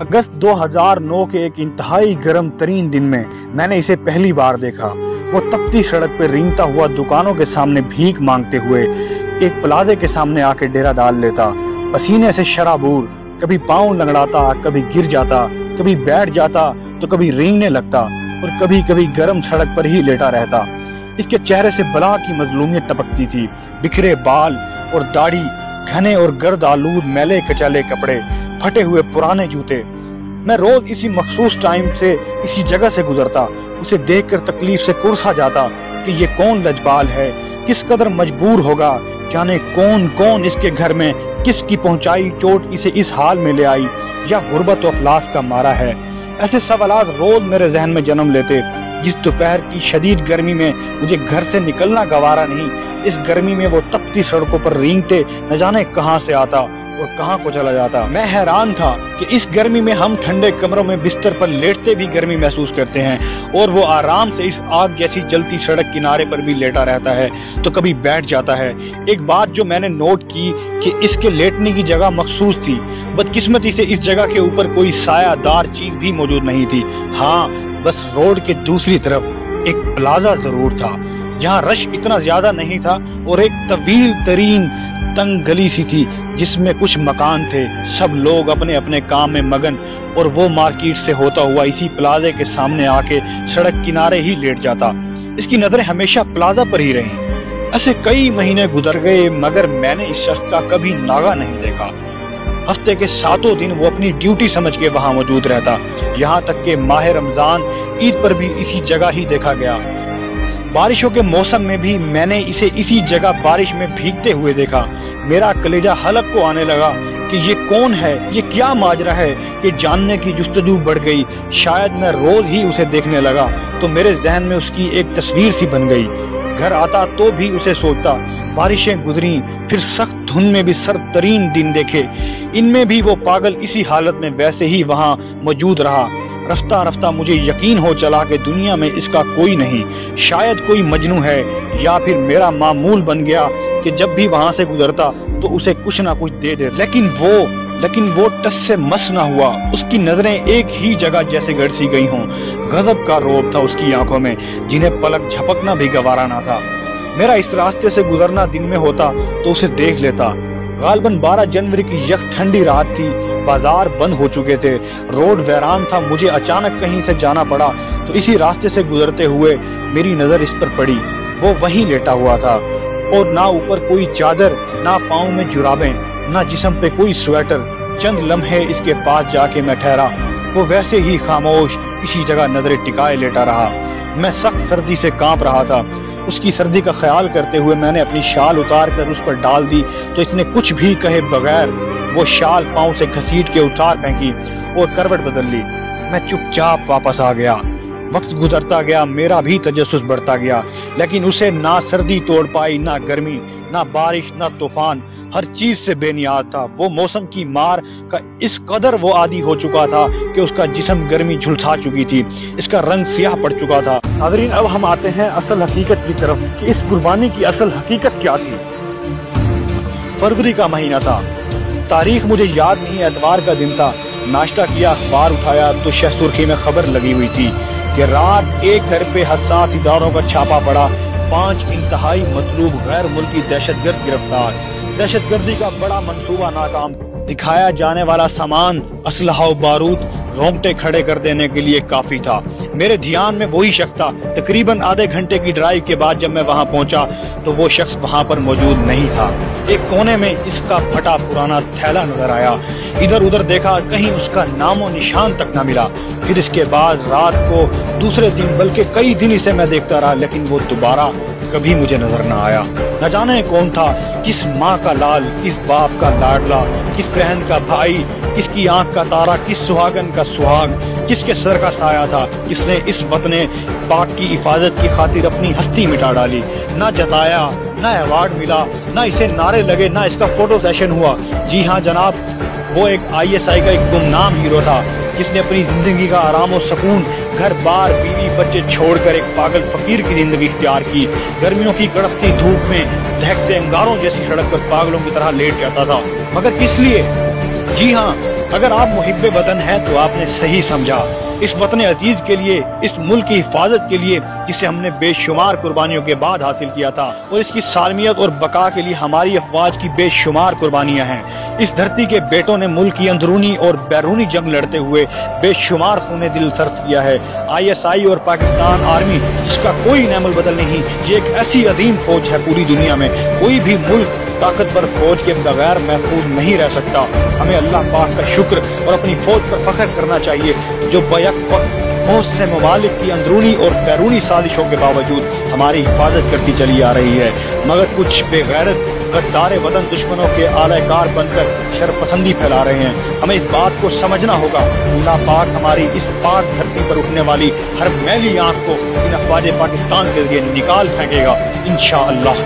अगस्त 2009 के एक इंतहाई गर्म तरीन दिन में मैंने इसे पहली बार देखा। वो तपती सड़क पर रेंगता हुआ दुकानों के सामने भीख मांगते हुए एक प्लाजे के सामने आके डेरा डाल लेता। पसीने से शराबूर, कभी पाँव लंगड़ाता, कभी गिर जाता, कभी बैठ जाता तो कभी रेंगने लगता और कभी कभी गर्म सड़क पर ही लेटा रहता। इसके चेहरे से बला की मजलूमियत टपकती थी। बिखरे बाल और दाढ़ी, घने और गर्द आलूद मैले कचाले कपड़े, फटे हुए पुराने जूते। मैं रोज इसी मखसूस टाइम से इसी जगह से गुजरता। उसे देखकर तकलीफ से कुर्सा जाता कि ये कौन लजबाल है, किस कदर मजबूर होगा, जाने कौन कौन इसके घर में किसकी पहुंचाई चोट इसे इस हाल में ले आई, या गुर्बत और अफलास का मारा है। ऐसे सवालात रोज मेरे जहन में जन्म लेते। जिस दोपहर की शदीद गर्मी में मुझे घर से निकलना गवारा नहीं, इस गर्मी में वो तपती सड़कों पर रेंगते न जाने कहां से आता और कहां को चला जाता। मैं हैरान था कि इस गर्मी में हम ठंडे कमरों में बिस्तर पर लेटते भी गर्मी महसूस करते हैं और वो आराम से इस आग जैसी जलती सड़क किनारे पर भी लेटा रहता है तो कभी बैठ जाता है। एक बात जो मैंने नोट की कि इसके लेटने की जगह मखसूस थी। बदकिस्मती से इस जगह के ऊपर कोई सायादार चीज भी मौजूद नहीं थी। हाँ, बस रोड के दूसरी तरफ एक प्लाजा जरूर था जहाँ रश इतना ज्यादा नहीं था और एक तवील तरीन तंग गली सी थी जिसमें कुछ मकान थे। सब लोग अपने अपने काम में मगन और वो मार्केट से होता हुआ इसी प्लाजे के सामने आके सड़क किनारे ही लेट जाता। इसकी नजरें हमेशा प्लाजा पर ही रहीं। ऐसे कई महीने गुजर गए मगर मैंने इस शख्स का कभी नागा नहीं देखा। हफ्ते के 7 दिन वो अपनी ड्यूटी समझ के वहां मौजूद रहता। यहाँ तक के माह रमजान ईद पर भी इसी जगह ही देखा गया। बारिशों के मौसम में भी मैंने इसे इसी जगह बारिश में भीगते हुए देखा। मेरा कलेजा हलक को आने लगा कि ये कौन है, ये क्या माजरा है कि जानने की जुस्तजू बढ़ गई। शायद मैं रोज ही उसे देखने लगा तो मेरे जहन में उसकी एक तस्वीर सी बन गई। घर आता तो भी उसे सोचता। बारिशें गुजरी, फिर सख्त धुंध में भी सर्द तरीन दिन देखे, इनमें भी वो पागल इसी हालत में वैसे ही वहाँ मौजूद रहा। रफ्ता रफ्ता मुझे यकीन हो चला कि दुनिया में इसका कोई नहीं, शायद कोई मजनू है या फिर मेरा मामूल बन गया कि जब भी वहां से गुजरता तो उसे कुछ ना कुछ दे दे। लेकिन वो टस से मस ना हुआ। उसकी नजरें एक ही जगह जैसे गड़ सी गई हों। गजब का रौब था उसकी आंखों में जिन्हें पलक झपकना भी गवारा ना था। मेरा इस रास्ते से गुजरना दिन में होता तो उसे देख लेता। गालबन 12 जनवरी की यक ठंडी रात थी। बाजार बंद हो चुके थे, रोड वैरान था। मुझे अचानक कहीं से जाना पड़ा तो इसी रास्ते से गुजरते हुए मेरी नजर इस पर पड़ी। वो वहीं लेटा हुआ था और ना ऊपर कोई चादर, ना पाँव में जुराबें, ना जिस्म पे कोई स्वेटर। चंद लम्हे इसके पास जाके मैं ठहरा। वो वैसे ही खामोश इसी जगह नजरें टिकाए लेटा रहा। मैं सख्त सर्दी से कांप रहा था। उसकी सर्दी का ख्याल करते हुए मैंने अपनी शाल उतार कर उस पर डाल दी तो इसने कुछ भी कहे बगैर वो शाल पांव से घसीट के उतार फेंकी और करवट बदल ली। मैं चुपचाप वापस आ गया। वक्त गुजरता गया, मेरा भी तजस्सुस बढ़ता गया, लेकिन उसे ना सर्दी तोड़ पाई, ना गर्मी, ना बारिश, ना तूफान। हर चीज से बेनियाज था। वो मौसम की मार का इस कदर वो आदी हो चुका था कि उसका जिस्म गर्मी झुलसा चुकी थी, इसका रंग सियाह पड़ चुका था। नाज़रीन, अब हम आते हैं असल हकीकत की तरफ कि इस कुर्बानी की असल हकीकत क्या थी। फरवरी का महीना था, तारीख मुझे याद नहीं, एतवार का दिन था। नाश्ता किया, अखबार उठाया तो शह सुर्खी में खबर लगी हुई थी कि रात एक घर पे हसास इदारों का छापा पड़ा। 5 इंतहाई मतलूब गैर मुल्की दहशतगर्द गिरफ्तार। दहशतगर्दी का बड़ा मंसूबा नाकाम। दिखाया जाने वाला सामान, असलहा और बारूद रोंगटे खड़े कर देने के लिए काफी था। मेरे ध्यान में वही शख्स था। तकरीबन आधे घंटे की ड्राइव के बाद जब मैं वहां पहुंचा तो वो शख्स वहां पर मौजूद नहीं था। एक कोने में इसका फटा पुराना थैला नजर आया। इधर उधर देखा, कहीं उसका नामो निशान तक न मिला। फिर इसके बाद रात को, दूसरे दिन, बल्कि कई दिन इसे मैं देखता रहा, लेकिन वो दोबारा कभी मुझे नजर न आया। न जाने कौन था, किस माँ का लाल, किस बाप का लाडला, किस बहन का भाई, किसकी आंख का तारा, किस सुहागन का सुहाग, किसके सर का साया था, किसने इस वतने पाक की हिफाजत की खातिर अपनी हस्ती मिटा डाली। ना जताया, ना अवार्ड मिला, ना इसे नारे लगे, ना इसका फोटो सेशन हुआ। जी हाँ जनाब, वो एक ISI का एक गुमनाम हीरो था जिसने अपनी जिंदगी का आराम और सुकून, घर बार, बीवी बच्चे छोड़कर एक पागल फकीर की जिंदगी इख्तियार की। गर्मियों की कड़कती धूप में दहकते अंगारों जैसी सड़क पर पागलों की तरह लेट जाता था। मगर किस लिए? जी हाँ, अगर आप मुहिब्बे वतन हैं तो आपने सही समझा। इस वतन अजीज के लिए, इस मुल्क की हिफाजत के लिए जिसे हमने बेशुमार कुर्बानियों के बाद हासिल किया था, और इसकी सालमियत और बका के लिए हमारी अफवाज की बेशुमार कुर्बानियां हैं। इस धरती के बेटों ने मुल्क की अंदरूनी और बैरूनी जंग लड़ते हुए बेशुमार खूने दिल सर्फ किया है। ISI और पाकिस्तान आर्मी, जिसका कोई नैमुल बदल नहीं, ये एक ऐसी अजीम फौज है, पूरी दुनिया में कोई भी मुल्क ताकतवर फौज के बगैर महफूज नहीं रह सकता। हमें अल्लाह पाक का शुक्र और अपनी फौज पर फख्र करना चाहिए, जो बैक वक्त बहुत से ममालिक की अंदरूनी और बैरूनी साजिशों के बावजूद हमारी हिफाजत करती चली आ रही है। मगर कुछ बेगैरत गद्दार वतन दुश्मनों के आलाकार बनकर शरपसंदी फैला रहे हैं। हमें इस बात को समझना होगा। अल्लाह पाक हमारी इस पाक धरती पर उठने वाली हर मैली आंख को इन अफवाज पाकिस्तान के लिए निकाल फेंकेगा, इंशाअल्लाह।